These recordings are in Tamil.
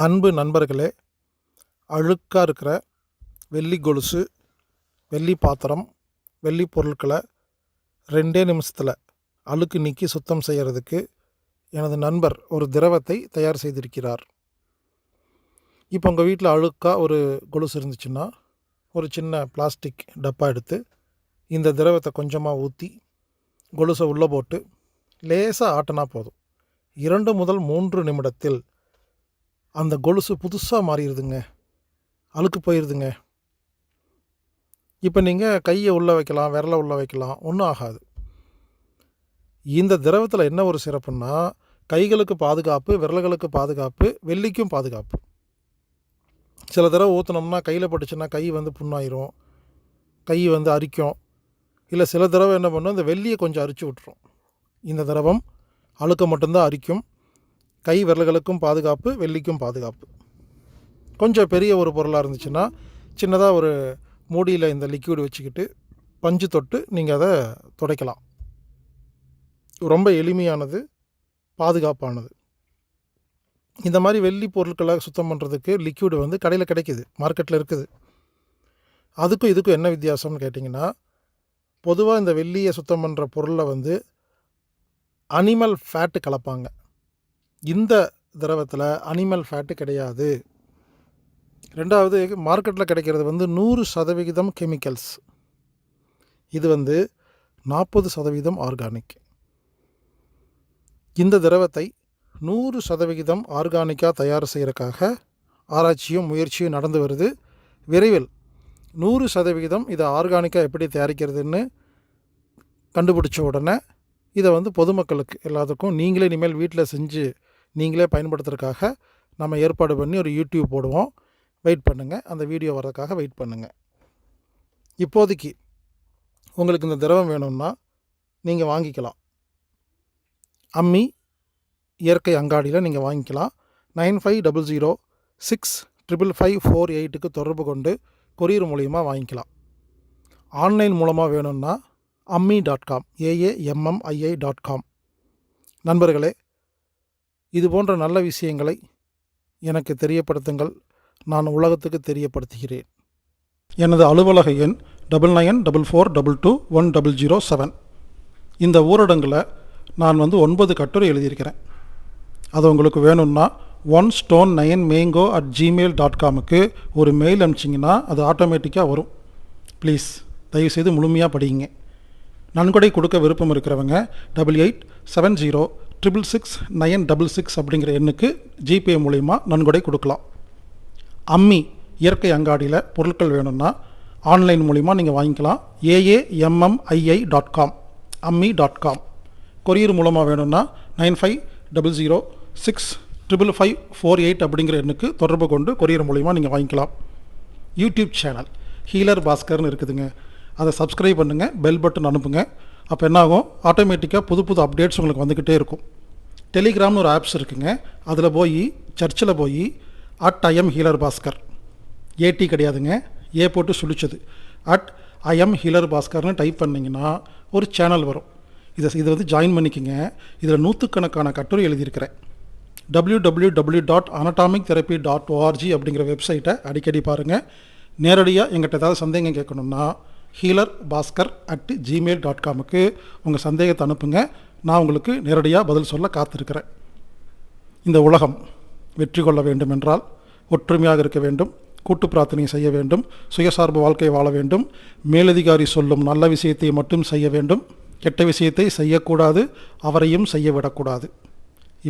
அன்பு நண்பர்களே, அழுக்காக இருக்கிற வெள்ளி கொலுசு, வெள்ளி பாத்திரம், வெள்ளி பொருட்களை 2 நிமிஷத்தில் அழுக்கு நீக்கி சுத்தம் செய்கிறதுக்கு எனது நண்பர் ஒரு திரவத்தை தயார் செய்திருக்கிறார். இப்போ உங்கள் வீட்டில் அழுக்காக ஒரு கொலுசு இருந்துச்சுன்னா, ஒரு சின்ன பிளாஸ்டிக் டப்பா எடுத்து இந்த திரவத்தை கொஞ்சமாக ஊற்றி கொலுசை உள்ளே போட்டு லேசாக ஆட்டினா போதும். 2 முதல் 3 நிமிடத்தில் அந்த கொலுசு புதுசாக மாறிடுதுங்க, அழுக்கு போயிடுதுங்க. இப்போ நீங்கள் கையை உள்ளே வைக்கலாம், விரலை உள்ளே வைக்கலாம், ஒன்றும் ஆகாது. இந்த திரவத்தில் என்ன ஒரு சிறப்புன்னா, கைகளுக்கு பாதுகாப்பு, விரல்களுக்கு பாதுகாப்பு, வெள்ளிக்கும் பாதுகாப்பு. சில தடவை ஊற்றினோம்னா கையில் பட்டுச்சுன்னா கை புண்ணாயிரும், கை அரிக்கும். இல்லை சில தடவை என்ன பண்ணும், இந்த வெள்ளியை கொஞ்சம் அரிச்சு விட்டுரும். இந்த திரவம் அழுக்க மட்டும்தான் அரிக்கும். கை விரல்களுக்கும் பாதுகாப்பு, வெள்ளிக்கும் பாதுகாப்பு. கொஞ்சம் பெரிய ஒரு பொருளாக இருந்துச்சுன்னா சின்னதாக ஒரு மூடியில் இந்த லிக்விட் வச்சுக்கிட்டு பஞ்சு தொட்டு நீங்கள் அதை துடைக்கலாம். ரொம்ப எளிமையானது, பாதுகாப்பானது. இந்த மாதிரி வெள்ளி பொருட்களை சுத்தம் பண்ணுறதுக்கு லிக்விடு கடையில் கிடைக்கிது, மார்க்கெட்டில் இருக்குது. அதுக்கும் இதுக்கும் என்ன வித்தியாசம்னு கேட்டிங்கன்னா, பொதுவாக இந்த வெள்ளியை சுத்தம் பண்ணுற பொருளில் அனிமல் ஃபேட்டு கலப்பாங்க. இந்த திரவத்தில் அனிமல் ஃபேட்டு கிடையாது. ரெண்டாவது, மார்க்கெட்டில் கிடைக்கிறது 100% கெமிக்கல்ஸ். இது 40% ஆர்கானிக். இந்த திரவத்தை 100% ஆர்கானிக்காக தயார் செய்கிறதுக்காக ஆராய்ச்சியும் முயற்சியும் நடந்து வருது. விரைவில் 100% இதை ஆர்கானிக்காக எப்படி தயாரிக்கிறதுன்னு கண்டுபிடிச்ச உடனே இதை பொதுமக்களுக்கு எல்லாத்துக்கும் நீங்களே இனிமேல் வீட்டில் செஞ்சு நீங்களே பயன்படுத்துறதுக்காக நம்ம ஏற்பாடு பண்ணி ஒரு யூடியூப் போடுவோம். வெயிட் பண்ணுங்கள், அந்த வீடியோ வர்றதுக்காக வெயிட் பண்ணுங்கள். இப்போதைக்கு உங்களுக்கு இந்த திரவம் வேணும்னா நீங்கள் வாங்கிக்கலாம். அம்மி இயற்கை அங்காடியில் நீங்கள் வாங்கிக்கலாம். 9500655548க்கு தொடர்பு கொண்டு கொரியர் மூலியமாக வாங்கிக்கலாம். ஆன்லைன் மூலமாக வேணும்னா ammi.com AAMMII.com. நண்பர்களே, இது போன்ற நல்ல விஷயங்களை எனக்கு தெரியப்படுத்துங்கள், நான் உலகத்துக்கு தெரியப்படுத்துகிறேன். எனது அலுவலக எண் 9944221007. இந்த ஊரடங்கில் நான் 9 கட்டுரை எழுதியிருக்கிறேன். அது உங்களுக்கு வேணும்னா onestone9mango@gmail.comக்கு ஒரு மெயில் அனுப்பிச்சிங்கன்னா அது ஆட்டோமேட்டிக்காக வரும். ப்ளீஸ் தயவுசெய்து முழுமையாக படிங்க. நன்கொடை கொடுக்க விருப்பம் இருக்கிறவங்க 8870666966 அப்படிங்கிற எண்ணுக்கு ஜிபே மூலிமா நன்கொடை கொடுக்கலாம். அம்மி இயற்கை அங்காடியில் பொருட்கள் வேணும்னா ஆன்லைன் மூலிமா நீங்கள் வாங்கிக்கலாம். AAMMII.com ammi.com. கொரியர் மூலமாக வேணும்னா 9500655548 அப்படிங்கிற எண்ணுக்கு தொடர்பு கொண்டு கொரியர் மூலிமா நீங்கள் வாங்கிக்கலாம். யூடியூப் சேனல் ஹீலர் பாஸ்கர்னு இருக்குதுங்க, அதை சப்ஸ்கிரைப் பண்ணுங்கள், பெல் பட்டன் அனுப்புங்க. அப்போ என்னாகும், ஆட்டோமேட்டிக்காக புது புது அப்டேட்ஸ் உங்களுக்கு வந்துக்கிட்டே இருக்கும். டெலிகிராம்னு ஒரு ஆப்ஸ் இருக்குங்க, அதில் போய் சர்ச்சில் போய் @IM ஹீலர் பாஸ்கர், ஏடி கிடையாதுங்க, ஏ போட்டு சுழிச்சது, @IM ஹீலர் பாஸ்கர்னு டைப் பண்ணிங்கன்னா ஒரு சேனல் வரும். இதை ஜாயின் பண்ணிக்கோங்க. இதில் 100கணக்கான கட்டுரை எழுதியிருக்கிறேன். www.anatomictherapy.org அப்படிங்கிற வெப்சைட்டை அடிக்கடி பாருங்கள். நேரடியாக எங்கிட்ட ஏதாவது சந்தேகம் கேட்கணுன்னா healerbaskar@gmail.comக்கு உங்கள் சந்தேகத்தை அனுப்புங்க. நான் உங்களுக்கு நேரடியாக பதில் சொல்ல காத்திருக்கிறேன். இந்த உலகம் வெற்றி கொள்ள வேண்டும் என்றால் ஒற்றுமையாக இருக்க வேண்டும், கூட்டு பிரார்த்தனை செய்ய வேண்டும், சுயசார்பு வாழ்க்கை வாழ வேண்டும், மேலதிகாரி சொல்லும் நல்ல விஷயத்தை மட்டும் செய்ய வேண்டும், கெட்ட விஷயத்தை செய்யக்கூடாது, அவரையும் செய்ய விடக்கூடாது.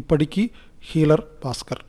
இப்படிக்கு ஹீலர் பாஸ்கர்.